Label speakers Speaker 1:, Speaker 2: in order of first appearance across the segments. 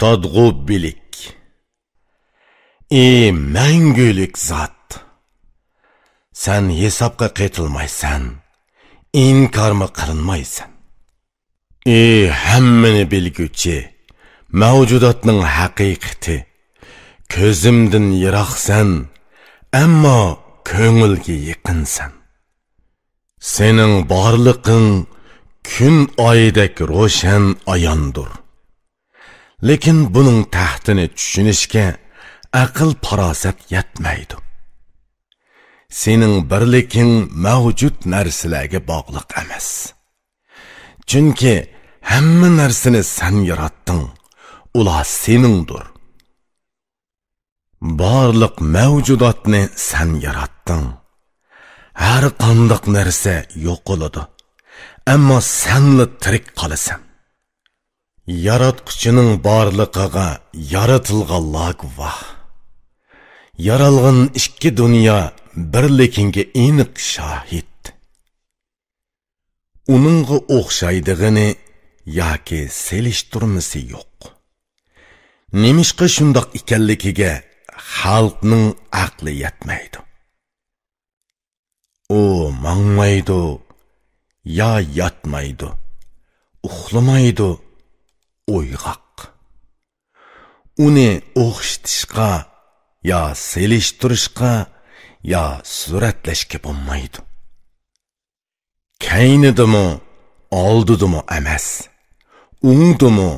Speaker 1: to'xtatg'u bilik. Ey mangulik zot, sen hesabga ketilmaysan, inkarmı kılınmaysan. Ey hammani bilgüchi, mavjudatning haqiqati, ko'zimdan yiroqsan, ammo ko'ngilga yaqinsan. Sening borliqing kun oydek ro'shan ayondur. Lekin buning tahtini tushunishga aql farosat yetmaydi. Sening birliking mavjud narsalarga bog'liq emas. Chunki hamma narsani sen yaratding, ular seningdir. Barliq mavjudotni sen yaratding. Har qanday narsa yo'qoladi, ammo senli tirik qolasan. Yaratquchining borliqiga yaratilganlar guvoh. Yaralgan ikki dunyo birligiga aniq shohid. Uningga o'xshaydigini yoki selishtirmasi yo'q. Nemishqa shundoq ekanligiga xalqning aqli yetmaydi. O mangmaydi, ya yatmaydi, uxlamaydi, o'yg'oq. Uni o'xshatishga, ya selishtirishga, ya suratlashga bo'lmaydi. Kaynidimi, oldidimi emas, o'ngdimi,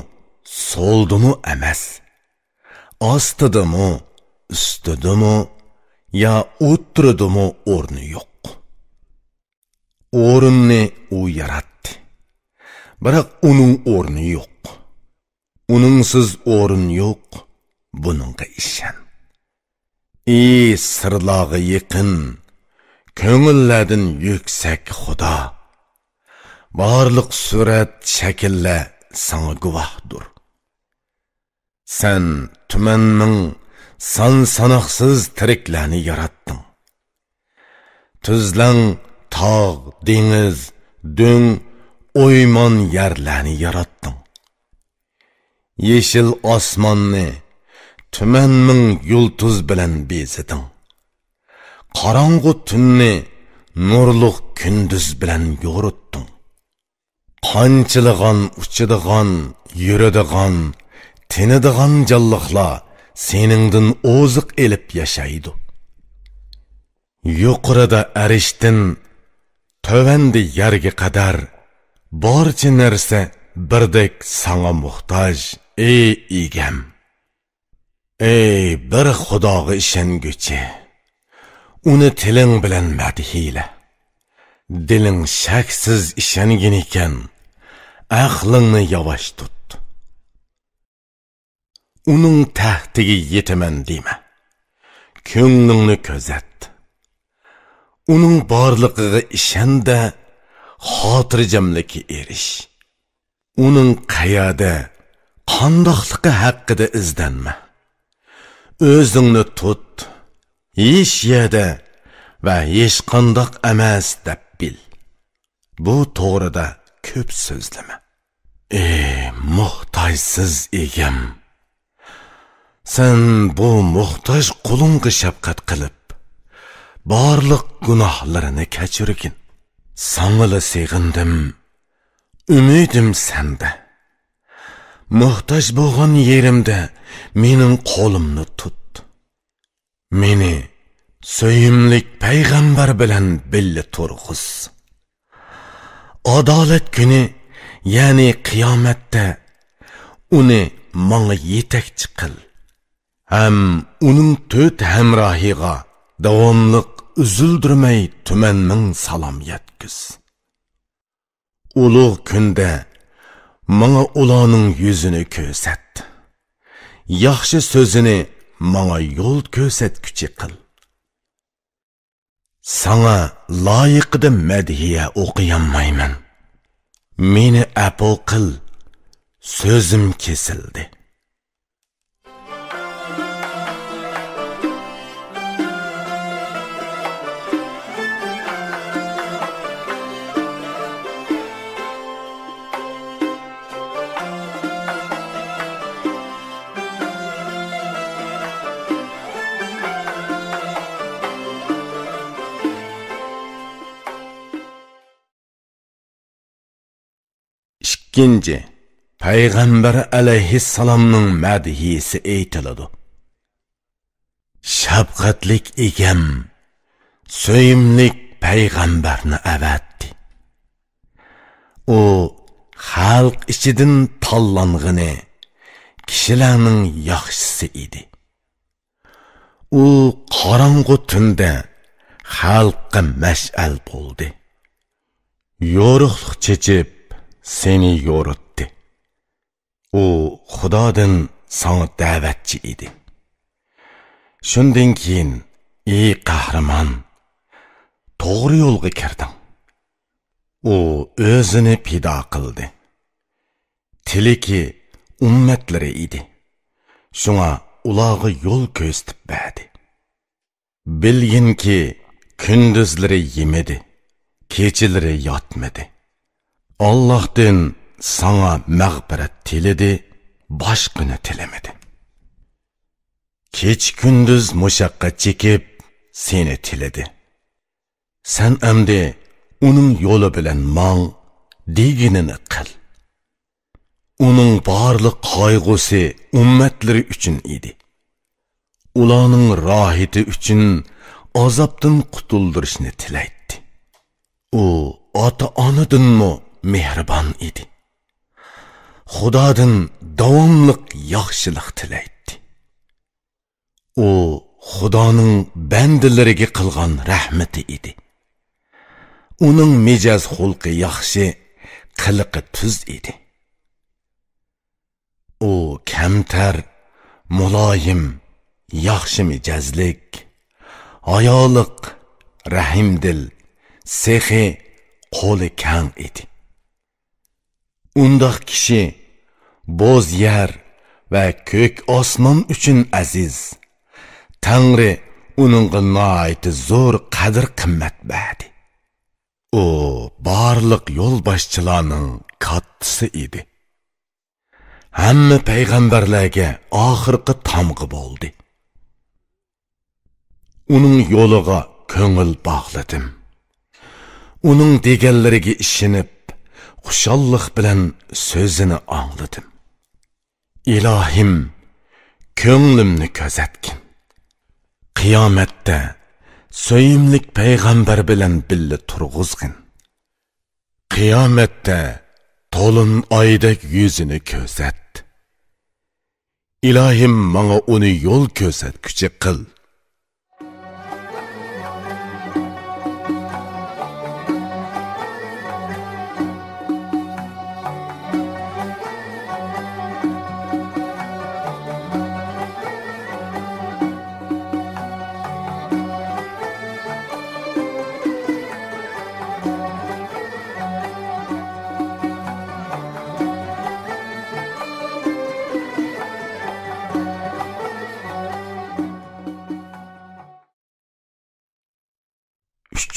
Speaker 1: soldimi emas, ostidimi, ustidimi, ya o'tiridimi o'rni yo'q. O'rinni u yaratdi. Biroq uning o'rni yo'q. Uningsiz o'rin yo'q. Buningga ishon. Ey sirlarga yaqin, ko'ngillardan yuksak Xudo. Barliq surat, shakllar sana guvohdir. Sen tumanning son-sanoqsiz tiriklarni yaratding. Tuzlang, tog', dengiz, do'ng, o'ymon yerlarni yaratding. Yeşil osmonni tuman ming yulduz bilan beziding. Qorong'u tunni nurliq kunduz bilan yo'ritding. Qanchilag'an, uchidigan, yuradigan, tinidigan jonliqlar seningdan oziq elib yashaydi. Yuqorida arishdan tövəndi yerga qadar barcha narsa birdek sana muhtoj, ey egam. Ey bir Xudoga ishonguchi, uni tiling bilan madhiyla. Diling shaksiz ishongin ekan, aqlingni yavash tut. Uning taxtiga yetaman dema. Ko'nglingni ko'zat. Uning borliqiga ishonda, xotirjamlikka erish. Uning qayerda, qandoqligi haqida izlanma. O'zingni tut, hech yerda va hech qandoq emas deb bil. Bu to'g'rida ko'p so'zlama. Ey muhtojsiz egam, sen bu muhtoj qulunga shafqat qilib, barliq gunohlarini kechirgin. Sanılı sevgindim, ümidim sende. Muhtoj bo'lgan yerimde mening qo'limni tut. Meni söyümlik peygamber bilen billi turg'iz. Adalet günü, yani kıyamette, uni manga yetakchi qil. Hem uning to'rt hamrohiga davomliq üzüldürmey tümenmin salam yetkiz. Ulug' kunda manga ularning yüzünü ko'rsat. Yaxshi so'zini manga yo'l ko'rsatguchi qil. Sana loyiqida madhiya o'qiyanmayman. Meni afo qil, so'zim kesildi. ikkinchi, payg'ambar alayhissalomning madhiyasi aytiladi. Shafqatlik egam so'yimlik payg'ambarni avatdi. U xalq ichidan tanlang'ini kishilarning yaxshisi edi. U qorong'u tunda xalqqa mash'al bo'ldi. Yo'riqlik chechib seni yo'ritdi. U Xudodan sana da'vatchi edi. Shundan keyin ey qahramon, to'g'ri yo'lga kirding. U o'zini pido qildi. Tiliki ummatlari edi. Shunga ularga yo'l ko'rsatib berdi. Bilginki kunduzlari yemedi, kechalari yotmadi. Allohdan sana mag'firat tiledi, boshqani tilamadi. Kech kunduz mushaqqat chekib seni tiladi. Sen amdi uning yo'li bilan mang deganini qil. Uning barliq qayg'usi ummatlari uchun edi. Ularning rohati uchun azobdan qutuldirishni tilaydi. U ota-onadanmi mehribon edi. Xudodan davomliq yaxshilik tilaydi. U Xudoning bandalariga qilgan rahmati edi. Uning mijoz xulqi yaxshi, qiliqi tuz edi. U kamtar, muloyim, yaxshi mijozlik, ayoliq, rahimdil, sehi, qo'li kang edi. Undaq kishi bo'z yer va ko'k osmon uchun aziz. Tangri uningga nihoyat zo'r qadr-qimmat berdi. U barliq yo'lboshchilarning kattasi edi. Hamma payg'ambarlarga oxirgi tamg'i bo'ldi. Uning yo'liga ko'ngil bog'ladim. Uning deganlariga ishonib, xushallik bilan so'zini angladim. Ilohim, ko'nglimni ko'zatgin. Qiyomatda so'yimlik payg'ambar bilan billa turg'izgin. Qiyomatda to'lin oydek yuzini ko'zat. Ilohim menga uni yo'l ko'rsatguchi qil.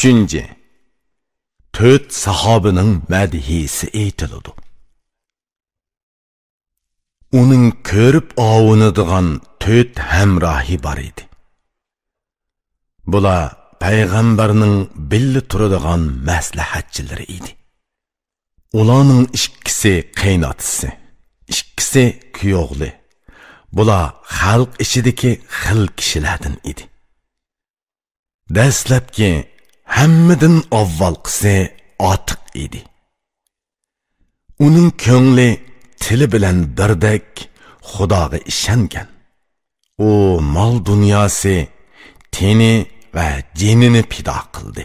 Speaker 1: Üçüncü, 4 sahabenin madhiyesi aytiladi. Uning ko'rib ovunadigan 4 hamrohi bor edi. Bular payg'ambarning billa turadigan maslahatchilari edi. Ularning ikkisi qaynotisi, ikkisi kuyovli. Bular xalq ichidagi xil kishilardan edi. Dastlabki hammadan avvalqisi otiq edi. Uning ko'ngli tili bilan birdek Xudoga ishongan. U mol dunyosi, teni va jinini pido qildi.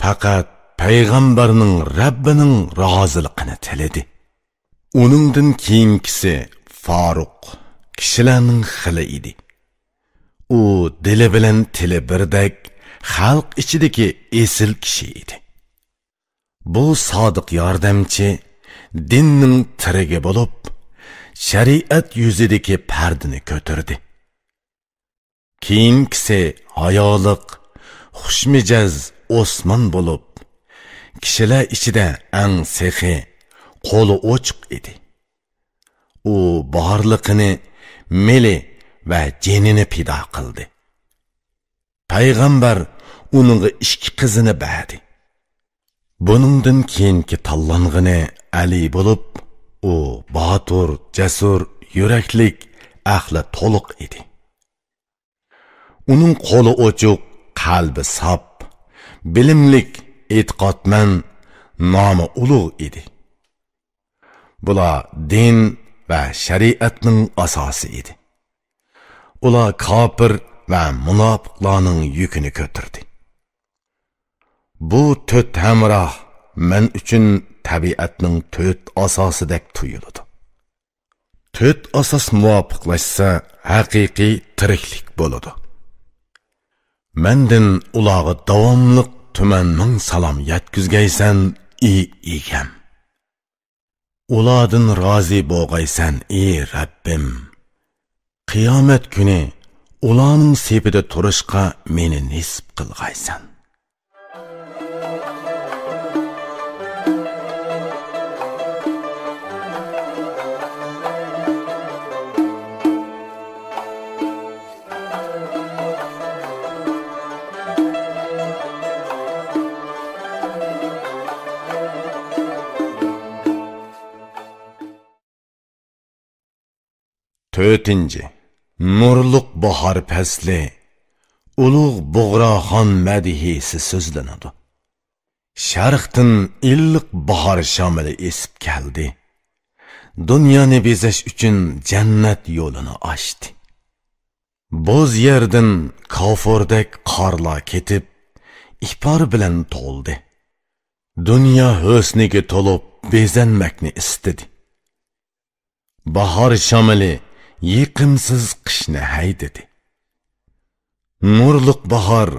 Speaker 1: Faqat payg'ambarning Rabbining roziligini tiladi. Uningdan keyingisi Faruq, kishilarning xili edi. U dili bilan tili birdek xalq ichidagi esil kishi edi. Bu sodiq yordamchi dinning tirigi bo'lib, shariat yuzidagi pardini ko'tardi. Keyingisi hayoliq, xushmijoz Osmon bo'lib, kishilar ichida eng sehi, qo'li ochiq edi. U borliqini, meli va jinini pido qildi. Payg'ambar uningga 2 qizini berdi. Buningdan keyingi tanlangani Ali bo'lib, u botur, jasur, yuraklik, ahli to'liq edi. Uning qo'li ochiq, qalbi sap, bilimlik, e'tiqodman, nomi ulug' edi. Bular din va shariatning asosi edi. Ular kofir va munofiqlarning yukini ko'tardi. Bu to'rt hamroh men uchun tabiatning to'rt asosidek tuyuladi. To'rt asos muvofiqlashsa haqiqiy tiriklik bo'ladi. Mendan ularga davomliq tumanning salom yetkizgaysan, egam. Ulardan rozi bo'lgaysan, Rabbim. Qiyomat kuni ularning sepida turishqa meni nisb qilgaysan. To'rtinchi, nurluq bahor fasli, ulug' Bug'roxon madhiyasi so'zlanadi. Sharqdan illiq bahor shamili esib keldi. Dunyoni bezash uchun jannat yo'lini ochdi. Bo'z yerdan kofordek qorlar ketib, ipor bilan to'ldi. Dunyo husniga to'lib bezanmakni istadi. Bahor shamili yiqimsiz qishni haydadi. Nurliq bahor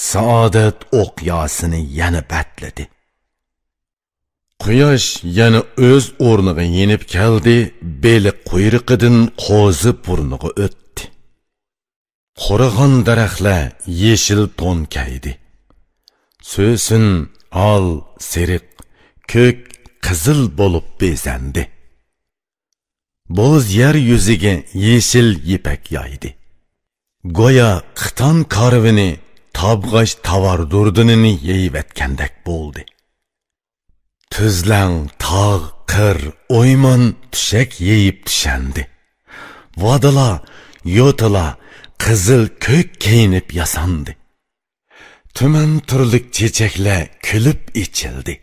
Speaker 1: saodat o'qyosini yana batladi. Quyosh yana o'z o'rniga yenib keldi, beli quyruqidan qo'zi burniga o'tdi. Qurigan daraxtlar yeshil to'n kaydi. So'sin al, seriq, ko'k, qizil bo'lib bezandi. Bo'z yer yuziga yeshil yipak yoydi. Go'yo qiton karvini tabg'ash tovar durdunini yeyivatgandek bo'ldi. Tuzlang, tog', qir, o'ymon tushak yeyib tushandi. Vodala, yo'tala, qizil ko'k kiyinib yasandi. Tuman turlik chechaklar kulib ichildi.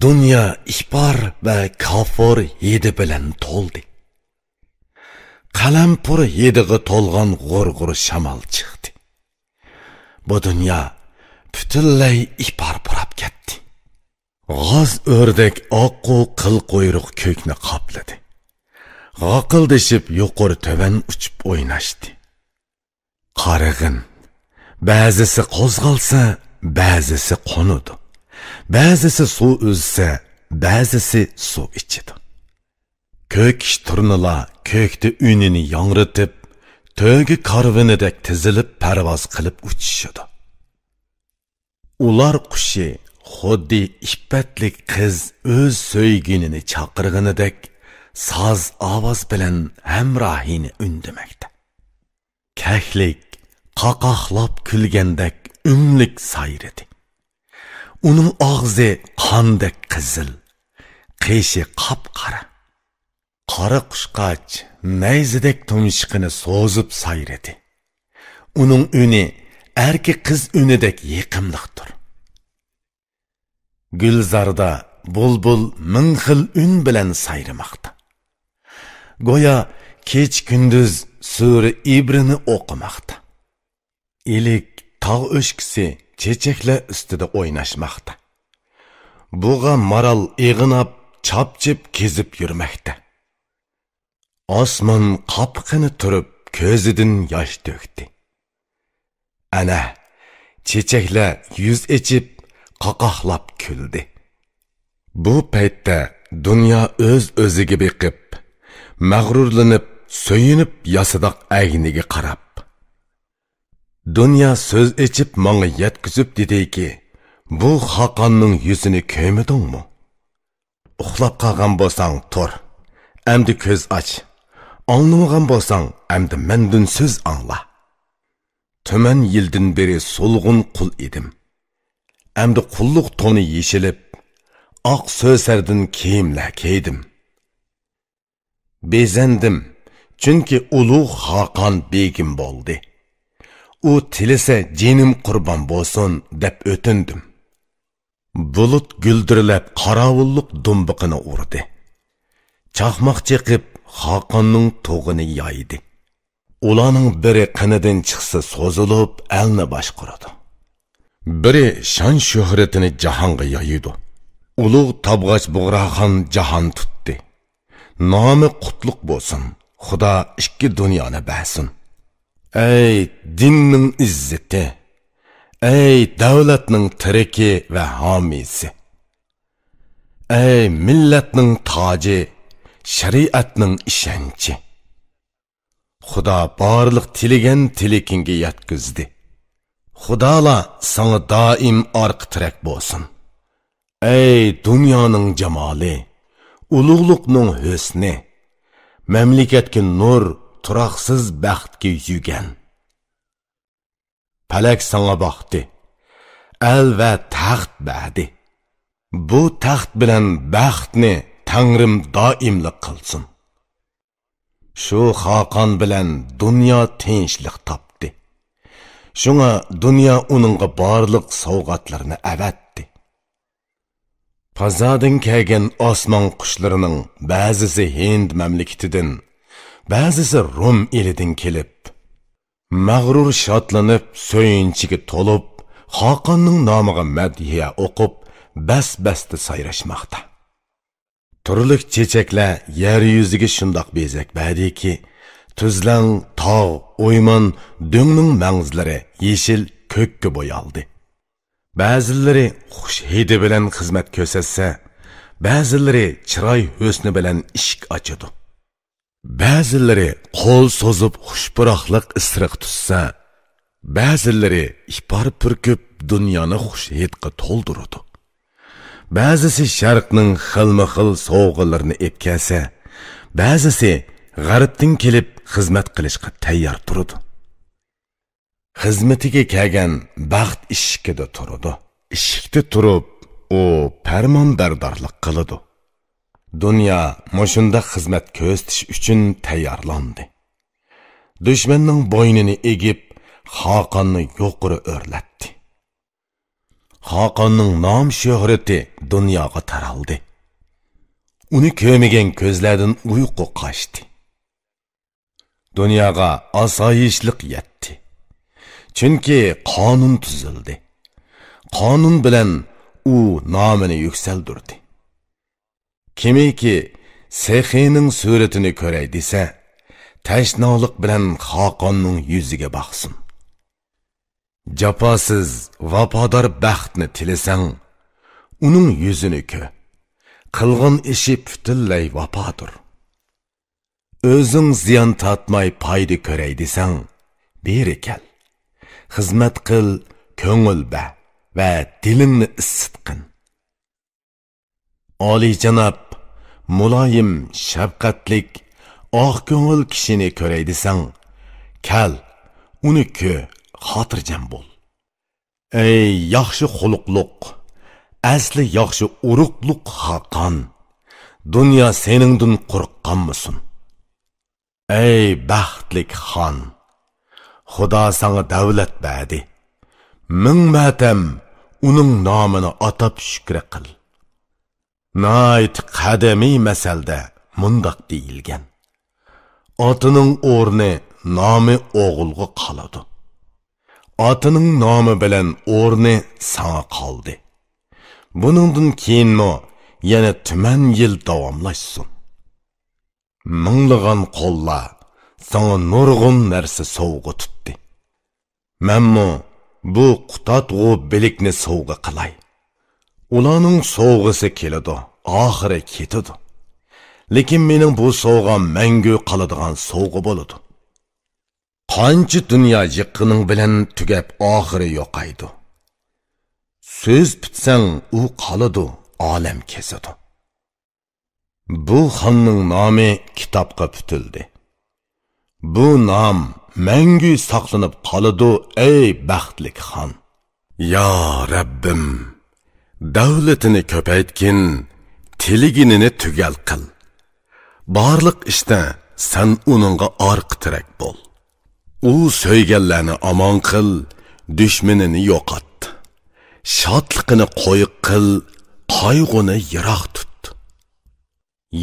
Speaker 1: Dünya ihbar ve kafir yedi bilen to'ldi. Qalampur yediği to'lgan g'urg'ur shamol chiqdi. Bu dünya butunlay ihbar purab ketdi. G'oz o'rdek oqqu qil quyruq ko'kni qopladi. G'oqildashib yuqori tovan uchib o'ynashdi. Qarig'in, ba'zisi qo'zg'alsa, ba'zisi qo'nudi. Ba'zisi suv o'zsa, ba'zisi suv ichidi. Ko'k turnalar ko'kda unini yongritib, to'gi karvinidek tizilib parvoz qilib uchishadi. Ular qushi xuddi iffatlik qiz o'z so'yginini chaqirganidek soz ovoz bilan hamrohini undimakda. Kahlik qaqoqlab kulgandek umlik sayridi. Uning og'zi qondek qizil, qishi qop-qora. Qora qushqoch nayzidek tumshiqini so'zib sayridi. Uning uni erkak qiz unidek yiqimliqdir. Gulzarda bulbul ming xil un bilan sayrimoqda. Go'yo kech kunduz sura ibrini o'qimoqda. Ilik tog' o'shkisi chechaklar ustida o'ynashmoqda. Buğa maral ig'inab, chopchib kezib yurmoqda. Osmon qopqini turib, ko'zidan yosh to'kdi. Ana, chechaklar yuz echib, qaqoqlab kuldi. Bu paytda dunyo o'z-o'ziga beqib, mag'rurlanib, so'yinib yasidoq agniga qarab. Dunyo so'z echib menga yetkizib dediki, bu Xaqonning yuzini ko'midingmi? Uxlab qolgan bo'lsang tur, endi ko'z och. Anlamagan bo'lsang, endi mendan so'z angla. Tuman yildan beri so'lg'un qul edim. Әмді құллық тоны ешіліп, ақ сөзердің киімлі кейдім. Безендім, çünkü uluq Hakan begim boldi. O tilese cenim kurban bolsun dep ötündüm. Bulut güldürülep qaravulluq dumbuqını urdi. Çaqmaq çeqip Hakanның toğını yaydı. Ulanın biri qinidan chiqsa sozulup elni başquradi. Biri şan şöhretini jahonga yoyidi. Ulug' tabg'ach Bug'raxon jahon tutdi. Nomi qutluk bo'lsin. Xudo ikki dunyoni bersin. Ey dinning izzati, ey davlatning tiriki va homiysi, ey millatning toji, shariatning ishonchi. Xudo barliq tilagan tilikingga yetkizdi. Xudola sana doim orqa tirak bo'lsin. Ey dunyoning jamoli, ulug'liqning husni, mamlakatga nur, turaqsiz baxtga yugan. Palak sana baxti, el va taxt berdi. Bu taxt bilan baxtni Tangrim doimlik qilsin. Shu Hakan bilan dunyo tinchlik topdi. Shunga dunyo uningga barliq sovg'atlarni avatdi. Fazodan kelgan osmon qushlarining ba'zisi Hind mamlakatidan, ba'zisi Rum elidan kelib, mag'rur shodlanib, so'yinchiga to'lib, Hakanning nomiga madhiya o'qib, bas-basta sayrashmoqda. Turli chechaklar yer yuziga shundoq bezak berdiki, tuzlang, tog', o'yman, do'ngning mangzlari yeshil ko'kka bo'yaldi. Ba'zilari xush hidi bilan xizmat ko'rsatsa, ba'zilari chiroy husni bilan eshik ochadi. Ba'zilari qo'l so'zib xushpuroqlik isriq tutsa, ba'zilari ipar purkib dunyoni xush hidga to'ldiradi. Ba'zisi sharqning xilma-xil sovg'alarini etkasa, ba'zisi g'arbdan kelib xizmat qilishga tayyor turadi. Xizmatiga kelgan baxt eshikida turadi. Eshikda turib, u farmonbardorlik qiladi. Dunyo mushunda xizmat ko'rsatish uchun tayyorlandi. Dushmanning bo'ynini egib, Hakanni yuqori o'rlatdi. Hakanning nom shuhrati dunyoga taraldi. Uni ko'rmagan ko'zlardan uyqu qochdi. Dunyoga osoyishlik yetdi. Chunki qonun tuzildi. Qonun bilan u nomini yuksaldirdi. Kimiki Sexining suratini ko'ray desa, tashnolik bilan Hakanning yuziga baqsin. Jafosiz, vafodor baxtni tilasang, uning yuzini ko'r. Qilgan ishi butunlay vafodir. O'zing ziyon tatmay foyda ko'ray desang, beri kel. Xizmat qil, ko'ngil ber va dilingni isitqin. Oliyjanob, muloyim, shafqatlik, oq ko'ngil kishini ko'ray desang, kel, uni ko'r, xotirjam bo'l. Ey yaxshi xuluqliq, asli yaxshi uruqliq Hakan, dunyo seningdan qo'rqqanmisin? Ey baxtlik xon, Xudo sana davlat berdi. Ming matam uning nomini atab shukr qil. Nayt qadimiy masalda mundoq deyilgan. Otining o'rni nomi o'g'ilga qoladi. Otining nomi bilan o'rni sana qoldi. Buningdan keyinmi yana tuman yil davomlashsin. Minglagan qo'llar sana nurg'un narsa sovg'a tutdi. Menmi bu qutatg'u bilikni sovg'a qilay. Ularning sovg'asi keladi, oxiri ketadi. Lekin mening bu sovg'am mangu qoladigan sovg'a bo'ladi. Qancha dunyo yiqining bilan tugab oxiri yo'qaydi. So'z bitsang u qoladi, olam kesadi. Bu xonning nomi kitobga putildi. Bu nom mangu saqlanib qoladi, ey baxtlik xon. Ya Rabbim, davlatini ko'paytgin, tiliginini tugal qil. Barliq ishda sen uningga orqa tirak bo'l. U so'yganlarni amon qil, dushmanini yo'qot. Shodligini qo'yiq qil, qayg'uni yiroq tut.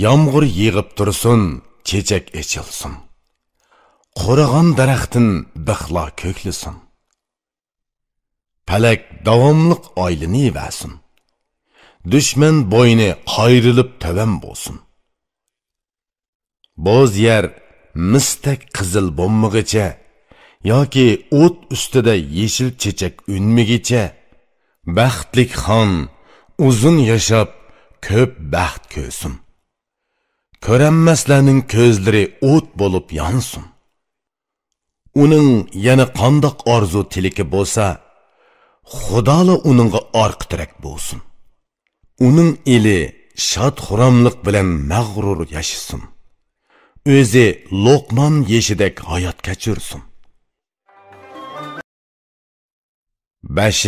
Speaker 1: Yomg'ir yig'ib tursin, chechak echilsin. Qurigan daraxtin bixlo ko'klisin. Palak davomliq oylini yevasin. Dushman bo'yni qayrilib tavam bo'lsin. Bo'z yer mistak qizil bo'lmagicha yoki o't ustida yeshil chechak unmigicha baxtlik xon uzun yashab ko'p baxt ko'rsin. Ko'ranmaslarning ko'zlari o't bo'lib yonsin. Uning yana qandoq orzu tiliki bo'lsa, Xudola uningga orqa tirak bo'lsin. Uning eli shod-xuramlik bilan mag'rur yashasin. O'zi Loqman yeshidek hayot kechirsin. 5.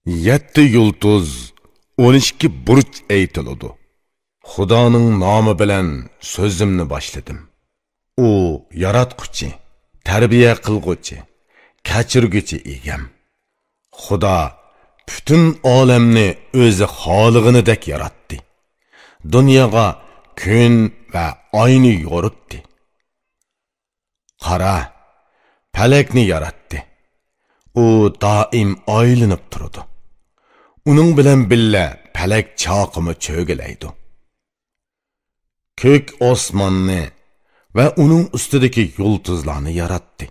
Speaker 1: 7 yulduz 12 burch aytiladi. Xudoning nomi bilan so'zimni boshladim. U yaratquchi, tarbiya qilguvchi, kechirguchi egam. Xudo bütün olamni o'zi xolig'inidek yaratdi. Dunyoga kun va oyni yoritdi. Qara, palakni yaratdi. U doim oylinib turadi. Uning bilan billa palak chaqimi cho'gilaydi. Ko'k osmonni va uning ustidagi yulduzlarni yaratdi.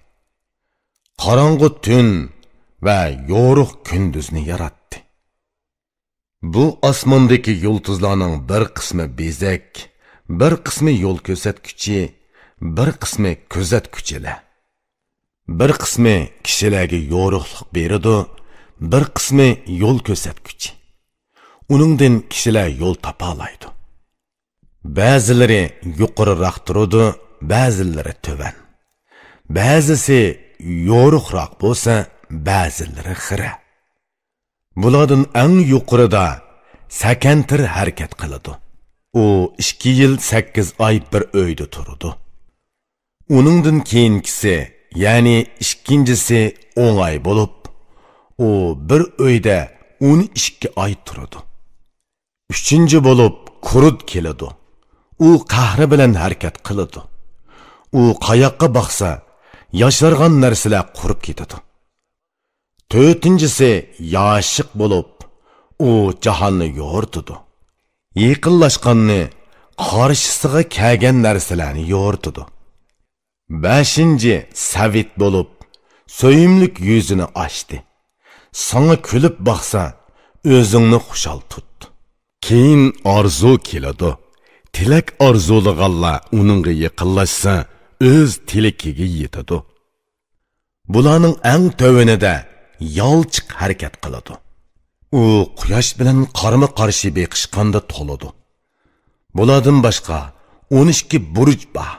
Speaker 1: Qorong'u tun va yorug' kunduzni yaratdi. Bu osmondagi yulduzlarning bir qismi bezak, bir qismi yo'l ko'rsatguchi, bir qismi kuzatguchilar. Bir qismi kishilarga yorug'lik beradi, bir qismi yo'l ko'rsatguchi. Uningdan kishilar yo'l topa oladi. Ba'zilari yuqoriroq turadi, ba'zilari tuvan. Ba'zisi yorug'roq bo'lsa, ba'zilari xira. Bulardan eng yuqorida sakantir harakat qiladi. U 2 yil 8 oy bir uyda turadi. Uningdan keyingisi, ya'ni ikkinchisi 10 oy bo'lib, u bir uyda 12 oy turadi. 3-chi bo'lib qurud keladi. U qahri bilan harakat qiladi. U qayoqqa boqsa, yashargan narsalar qurib ketadi. 4-chisi yoshiq bo'lib, u jahonni yo'rtidi. Yaqinlashganni, qarshisiga kelgan narsalarni yo'rtidi. 5-chi savit bo'lib, so'yimlik yuzini ochdi. Sana kulib boqsa, o'zingni xushal tut. Keyin orzu keladi. Tilak orzulaganlar uningga yaqinlashsa, o'z tilakiga yetadi. Bularning eng tövünide yolchiq harakat qiladi. U quyosh bilan qarama-qarshi beqishqanda to'ladi. Bulardan boshqa 12 burj bor.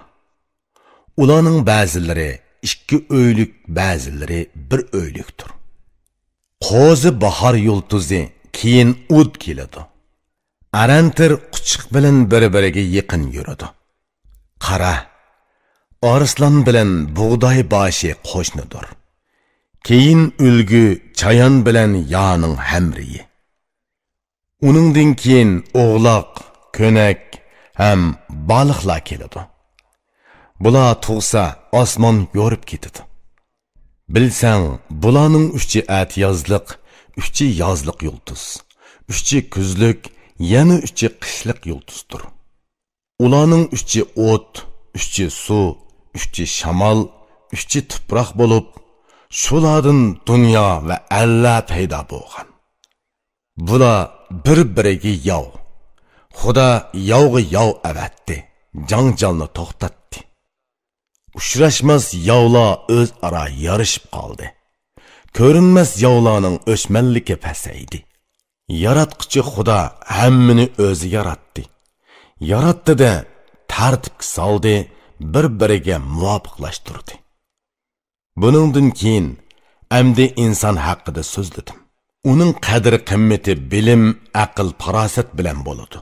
Speaker 1: Ularning ba'zilari 2 o'ylik, ba'zilari 1 o'ylikdir. Qo'zi bahor yultuzi keyin ud keladi. Arantir quchiq bilan bir-biriga yaqin yuradi. Qara, arslan bilan buğday boshi qo'shnidir. Keyin ulgu chayon bilan yoning hamriyi. Uningdan keyin o'g'loq, ko'nak ham baliqlar keladi. Bular tug'sa osmon yo'rib ketadi. Bilsang, bularning 3 yozliq, 3 yozliq yulduz, 3 kuzlik, yana 3 qishliq yulduzdir. Ularning 3 o't, 3 suv, 3 shamol, 3 tuproq bo'lib, shulardan dunyo va Allah paydo bo'lgan. Bular bir-biriga yov. Xudo yovga yov avatdi, janjalni to'xtatdi. Uchrashmas yovlar o'zaro yarışib qoldi. Ko'rinmas yovlarning o'chmanligi pasaydi. Yaratquchi Xudo hammani o'zi yaratdi. Yaratdi-da tartibga soldi, bir-biriga muvofiqlashtirdi. Buningdan keyin amdi inson haqida so'zladim. uning qadri qimmati bilim, aql, farosat bilan bo'ladi.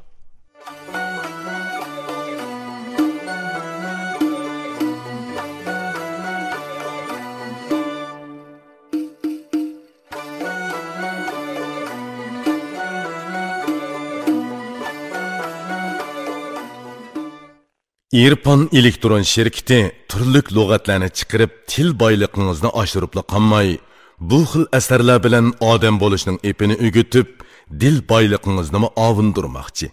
Speaker 1: İrfan elektron şirketi turli lug'atlarni chiqarib til boyligingizni oshiribla qolmay, bu xil asarlar bilan odam bo'lishning ipini o'gitib, dil boyligingizni ovundirmoqchi.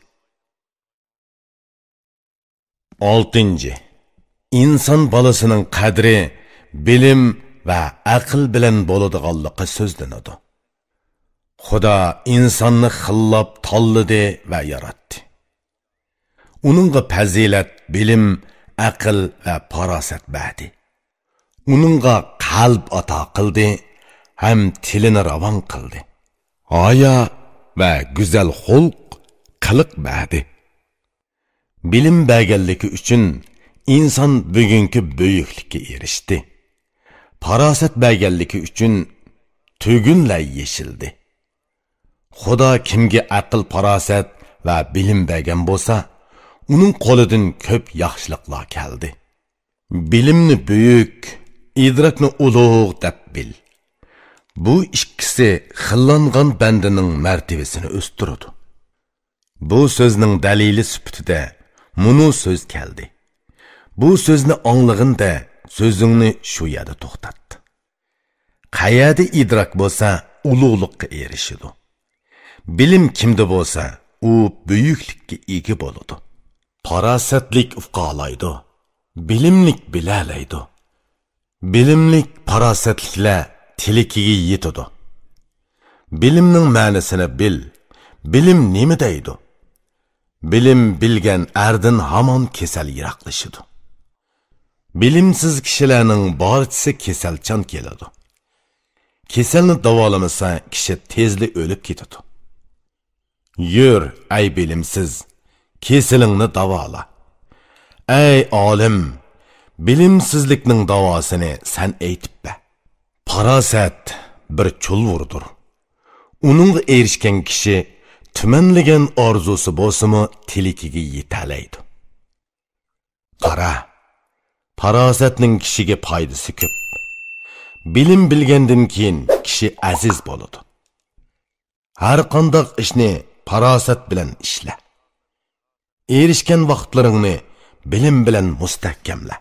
Speaker 1: 6. İnson bolasining qadri bilim va aql bilan bo'ladiganligi so'zlanadi. Xudo insonni xillab tanladi va yaratdi. Uningga fazilat, bilim, aql va farosat berdi. Uningga qalb ato qildi, ham tilini ravon qildi. Hayo va go'zal xulq, qiliq berdi. Bilim berganligi uchun inson bugungi buyuklikka erishdi. Farosat berganligi uchun tugunlar yeshildi. Xudo kimga aql, farosat va bilim bergan bo'lsa, uning qo'lidan ko'p yaxshiliklar keldi. Bilimni buyuk, idrokni ulug' deb bil. Bu ikkisi xillangan bandaning martabasini o'stiradi. Bu so'zning dalili sifatida munu so'z keldi. Bu so'zni anglag'inda so'zingni shu yerda to'xtatdi. Qayerda idrok bo'lsa, ulug'likka erishadi. Bilim kimda bo'lsa, u buyuklikka ega bo'ladi. Farosatlik ufqolaydi, bilimlik bilalaydi. Bilimlik farosatliklar tilikiga yetadi. Bilimning ma'nosini bil. Bilim nima deydi? Bilim bilgan ardin hamon kasal yiroqlashadi. Bilimsiz kishilarning barchasi kasalchan keladi. Kasalni davolamasa kishi tezli o'lib ketadi. Yur, ay bilimsiz, kesilingni davola. Ey olim, bilimsizlikning davosini sen aytib ber. Farosat bir chulvurdur. Uningga erishgan kishi tumanlagan orzusi bo'lsa-mu tilikiga yetalaydi. Qara, farosatning kishiga foydasi ko'p. Bilim bilgandan keyin kishi aziz bo'ladi. Har qanday ishni farosat bilan ishla. Erishgan vaqtlaringni bilim bilan mustahkamla.